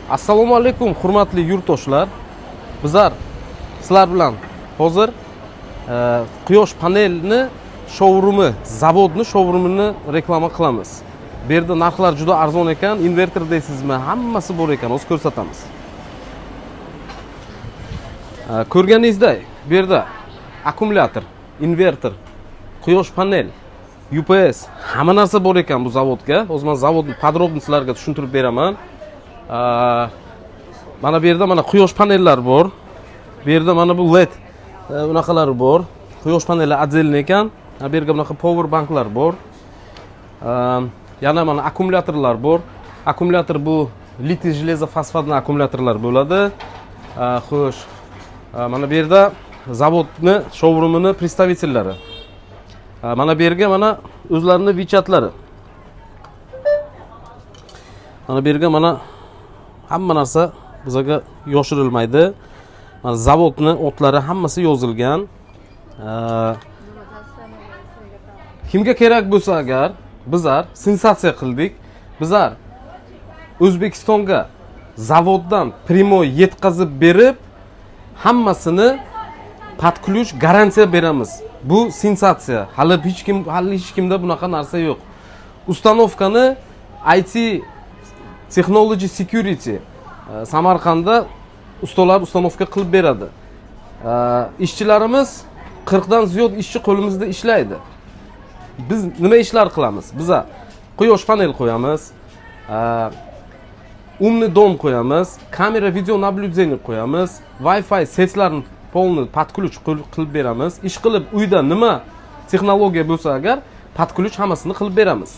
Assalomu alaykum, hurmatli yurtdoshlar. Bizlar sizlar bilan hozir quyosh panelini showroomi, zavodni showroomini reklama qilamiz. Bu yerda narxlar juda arzon ekan, inverter deysizmi, hammasi bor ekan, o'zi ko'rsatamiz. Ko'rganingizdek, bu yerda akkumulyator, inverter, quyosh panel, UPS, hamma narsa bor ekan bu zavodga. Hozir men zavodni podrobni sizlarga tushuntirib beraman. Mana bu yerda mana quyosh panellar bor. Bu yerda mana bu LED unaqalar bor. Quyosh paneli отдельный ekan. Bu yerga bunaqa power banklar bor. Yana mana akkumulyatorlar bor. Akkumulyator bu litiy железо fosfatli akkumulyatorlar bo'ladi. Xo'sh. Mana bu yerda zavodni showroomini представительlari. Mana bu yerga mana o'zlarini vichatlari. Mana bu yerga mana hamma narsa bizga yoshirilmaydi. Mana zavodni otlari hammasi yozilgan. Kimga kerak bo'lsa agar bizlar sensatsiya qildik. Bizlar O'zbekistonga zavoddan primoy yetkazib berib, hammasini podключ garantiya beramiz. Bu sensatsiya. Hali hech kimda bunaqa narsa yo'q. Ustanovkani IT Technology Security Samarqandda ustalar ustanovka qilib beradi. Ishchilarimiz 40 dan ziyod ishchi qo'limizda ishlaydi. Biz nima ishlar qilamiz? Biz quyosh panel qo'yamiz, umni dom qo'yamiz, kamera video naблюдение qo'yamiz, Wi-Fi setlarni полный podключ qilib beramiz. Ish qilib uyda nima texnologiya bo'lsa agar podключ hammasini qilib beramiz.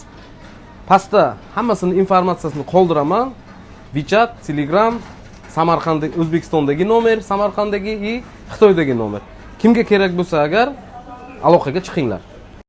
Pastda hammasini informatsiyasini qoldiraman. WeChat, Telegram, Samarqanddagi O'zbekistondagi nomer, Samarqanddagi Xitoydagi nomer. Kimga kerak bo'lsa agar aloqaga chiqinglar.